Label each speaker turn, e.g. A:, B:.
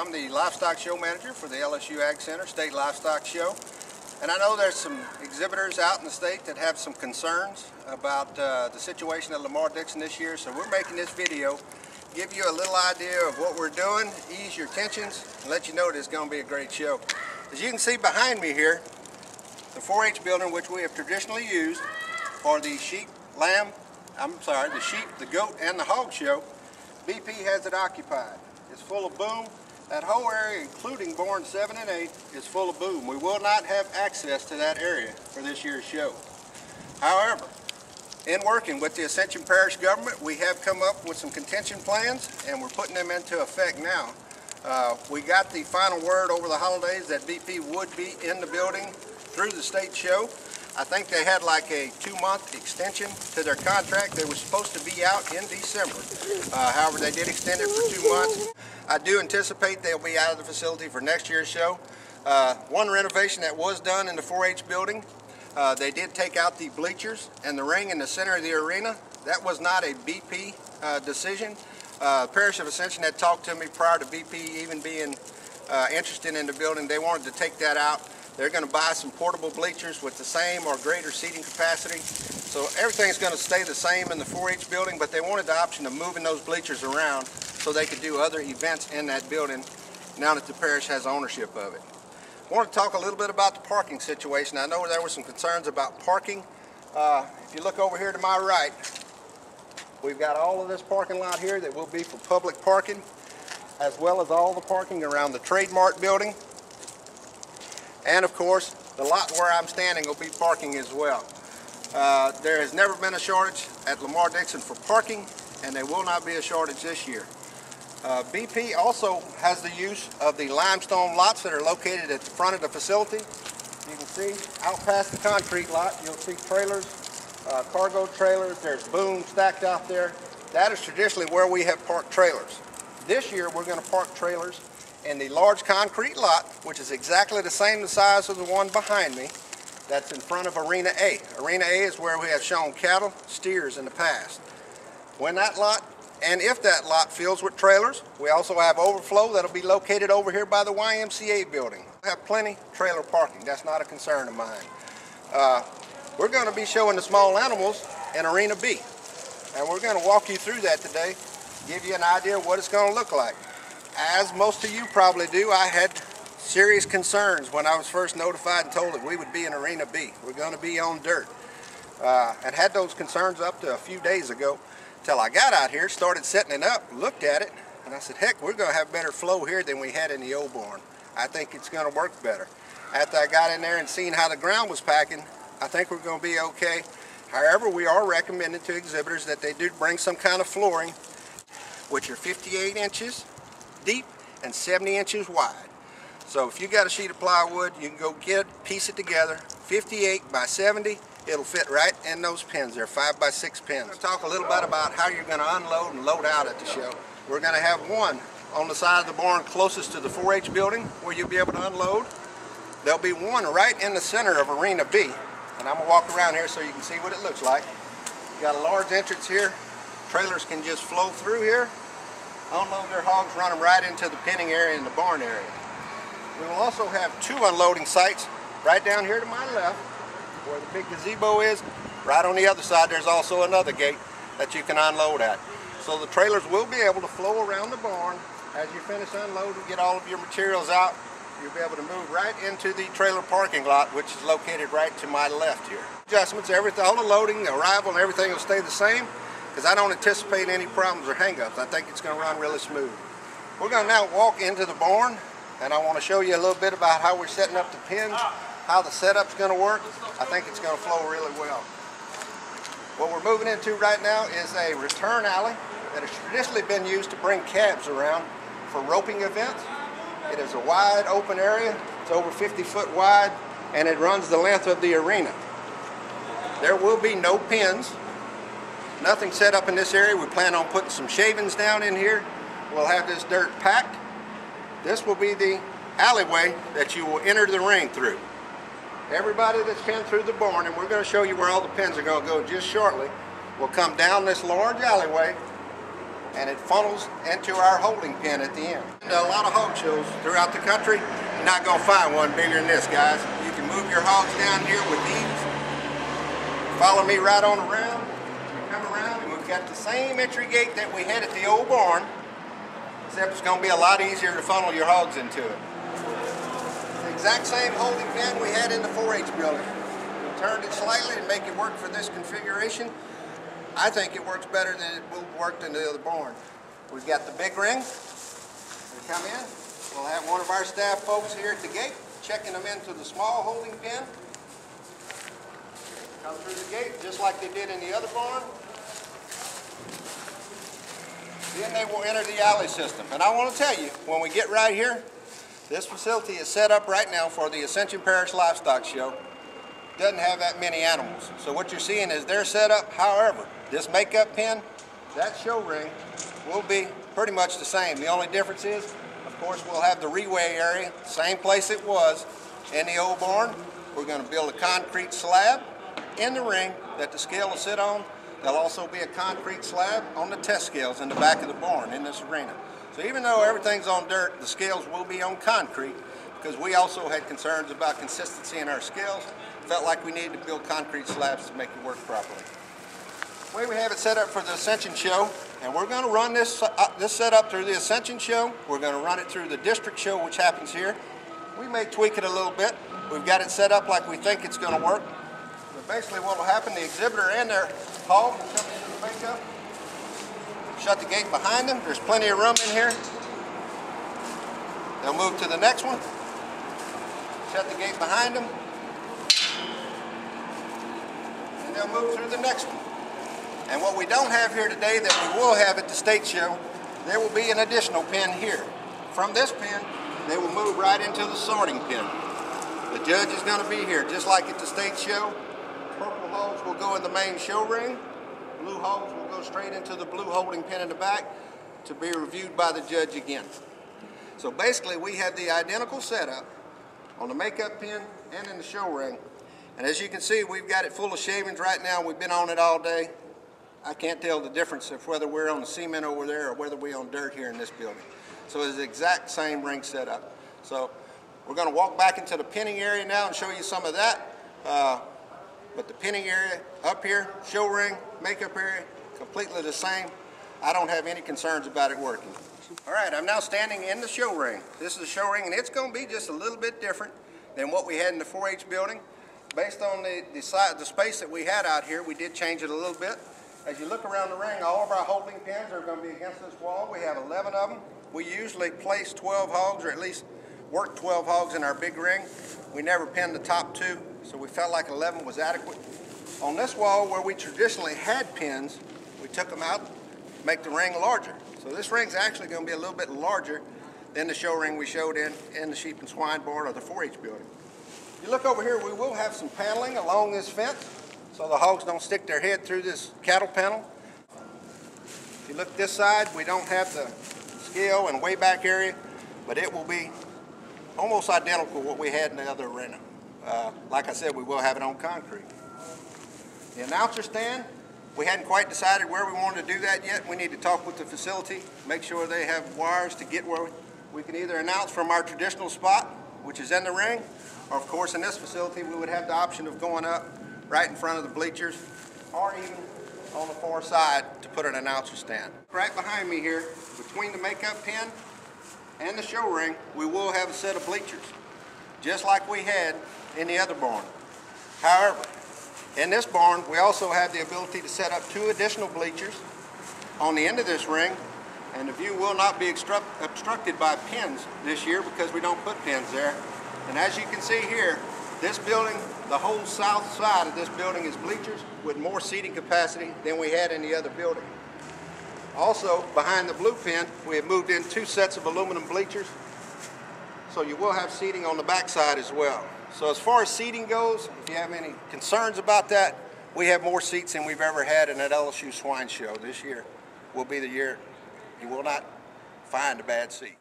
A: I'm the Livestock Show Manager for the LSU AgCenter State Livestock Show. And I know there's some exhibitors out in the state that have some concerns about the situation at Lamar-Dixon this year, so we're making this video, give you a little idea of what we're doing, ease your tensions, and let you know that it's going to be a great show. As you can see behind me here, the 4-H building, which we have traditionally used for the sheep, the goat, and the hog show, BP has it occupied. It's full of boom. That whole area, including barns 7 and 8, is full of boom. We will not have access to that area for this year's show. However, in working with the Ascension Parish government, we have come up with some contention plans, and we're putting them into effect now. We got the final word over the holidays that BP would be in the building through the state show. I think they had like a 2-month extension to their contract. They were supposed to be out in December. However, they did extend it for 2 months. I do anticipate they'll be out of the facility for next year's show. One renovation that was done in the 4-H building, they did take out the bleachers and the ring in the center of the arena. That was not a BP decision. Parish of Ascension had talked to me prior to BP even being interested in the building. They wanted to take that out. They're going to buy some portable bleachers with the same or greater seating capacity. So everything's going to stay the same in the 4-H building, but they wanted the option of moving those bleachers around so they could do other events in that building now that the parish has ownership of it. I want to talk a little bit about the parking situation. I know there were some concerns about parking. If you look over here to my right, we've got all of this parking lot here that will be for public parking, as well as all the parking around the Trademark building. And of course, the lot where I'm standing will be parking as well. There has never been a shortage at Lamar-Dixon for parking, and there will not be a shortage this year. BP also has the use of the limestone lots that are located at the front of the facility. You can see out past the concrete lot, you'll see trailers, cargo trailers. There's boom stacked out there. That is traditionally where we have parked trailers. This year, we're going to park trailers in the large concrete lot, which is exactly the same size as the one behind me, that's in front of Arena A. Arena A is where we have shown cattle, steers in the past. When that lot, and if that lot fills with trailers, we also have overflow that'll be located over here by the YMCA building. We have plenty trailer parking. That's not a concern of mine. We're going to be showing the small animals in Arena B, and we're going to walk you through that today, give you an idea of what it's going to look like. As most of you probably do, I had serious concerns when I was first notified and told that we would be in Arena B. We're going to be on dirt. And had those concerns up to a few days ago till I got out here, started setting it up, looked at it, and I said, heck, we're going to have better flow here than we had in the old barn. I think it's going to work better. After I got in there and seen how the ground was packing, I think we're going to be okay. However, we are recommending to exhibitors that they do bring some kind of flooring, which are 58 inches deep and 70 inches wide. So if you got a sheet of plywood, you can go get it, piece it together, 58 by 70, it'll fit right in those pins. They're 5 by 6 pins. I'm going to talk a little bit about how you're going to unload and load out at the show. We're going to have one on the side of the barn closest to the 4-H building where you'll be able to unload. There'll be one right in the center of Arena B, and I'm going to walk around here so you can see what it looks like. You got a large entrance here. Trailers can just flow through here, unload their hogs, run them right into the penning area in the barn area. We will also have 2 unloading sites right down here to my left, where the big gazebo is. Right on the other side, there's also another gate that you can unload at. So the trailers will be able to flow around the barn. As you finish unloading, get all of your materials out, you'll be able to move right into the trailer parking lot, which is located right to my left here. Adjustments, everything, all the loading, arrival, and everything will stay the same, because I don't anticipate any problems or hang-ups. I think it's going to run really smooth. We're going to now walk into the barn, and I want to show you a little bit about how we're setting up the pins, how the setup's going to work. I think it's going to flow really well. What we're moving into right now is a return alley that has traditionally been used to bring calves around for roping events. It is a wide open area. It's over 50 foot wide, and it runs the length of the arena. There will be no pins. Nothing set up in this area. We plan on putting some shavings down in here. We'll have this dirt packed. This will be the alleyway that you will enter the ring through. Everybody that's pinned through the barn, and we're going to show you where all the pins are going to go just shortly, will come down this large alleyway and it funnels into our holding pen at the end. A lot of hog shows throughout the country, you're not going to find one bigger than this, guys. You can move your hogs down here with ease. Follow me right on around. Come around, and we've got the same entry gate that we had at the old barn, except it's going to be a lot easier to funnel your hogs into it. The exact same holding pen we had in the 4-H building. We turned it slightly to make it work for this configuration. I think it works better than it worked in the other barn. We've got the big ring. We come in, we'll have one of our staff folks here at the gate checking them into the small holding pen. Come through the gate just like they did in the other barn. Then they will enter the alley system. And I want to tell you, when we get right here, this facility is set up right now for the Ascension Parish Livestock Show. Doesn't have that many animals. So what you're seeing is their setup. However, this makeup pen, that show ring, will be pretty much the same. The only difference is, of course, we'll have the reweigh area, same place it was in the old barn. We're going to build a concrete slab in the ring that the scale will sit on. There'll also be a concrete slab on the test scales in the back of the barn in this arena. So even though everything's on dirt, the scales will be on concrete, because we also had concerns about consistency in our scales. Felt like we needed to build concrete slabs to make it work properly. The way we have it set up for the Ascension Show, and we're going to run this setup through the Ascension Show. We're going to run it through the District Show, which happens here. We may tweak it a little bit. We've got it set up like we think it's going to work. But basically what will happen, the exhibitor and their hog will come into the makeup, shut the gate behind them. There's plenty of room in here. They'll move to the next one, shut the gate behind them, and they'll move through the next one. And what we don't have here today that we will have at the state show, there will be an additional pen here. From this pen, they will move right into the sorting pen. The judge is going to be here, just like at the state show. Purple hogs will go in the main show ring. Blue hogs will go straight into the blue holding pen in the back to be reviewed by the judge again. So basically we have the identical setup on the makeup pen and in the show ring. And as you can see, we've got it full of shavings right now. We've been on it all day. I can't tell the difference of whether we're on the cement over there or whether we're on dirt here in this building. So it's the exact same ring setup. So we're going to walk back into the pinning area now and show you some of that. But the pinning area up here, show ring, makeup area, completely the same. I don't have any concerns about it working. All right, I'm now standing in the show ring. This is the show ring, and it's going to be just a little bit different than what we had in the 4-H building. Based on the space that we had out here, we did change it a little bit. As you look around the ring, all of our holding pens are going to be against this wall. We have 11 of them. We usually place 12 hogs, or at least work 12 hogs in our big ring. We never pinned the top 2, so we felt like 11 was adequate. On this wall, where we traditionally had pins, we took them out to make the ring larger. So this ring's actually going to be a little bit larger than the show ring we showed in the sheep and swine barn or the 4-H building. If you look over here, we will have some paneling along this fence, so the hogs don't stick their head through this cattle panel. If you look this side, we don't have the scale and way back area, but it will be almost identical to what we had in the other arena. Like I said, we will have it on concrete. The announcer stand, we hadn't quite decided where we wanted to do that yet. We need to talk with the facility, make sure they have wires to get where we can either announce from our traditional spot, which is in the ring, or of course in this facility we would have the option of going up right in front of the bleachers, or even on the far side to put an announcer stand. Right behind me here, between the makeup pen and the show ring, we will have a set of bleachers, just like we had in the other barn. However, in this barn, we also have the ability to set up 2 additional bleachers on the end of this ring, and the view will not be obstructed by pins this year because we don't put pins there. And as you can see here, this building, the whole south side of this building is bleachers with more seating capacity than we had in the other building. Also, behind the blue pen, we have moved in 2 sets of aluminum bleachers, so you will have seating on the back side as well. So as far as seating goes, if you have any concerns about that, we have more seats than we've ever had in that LSU Swine show. This year will be the year you will not find a bad seat.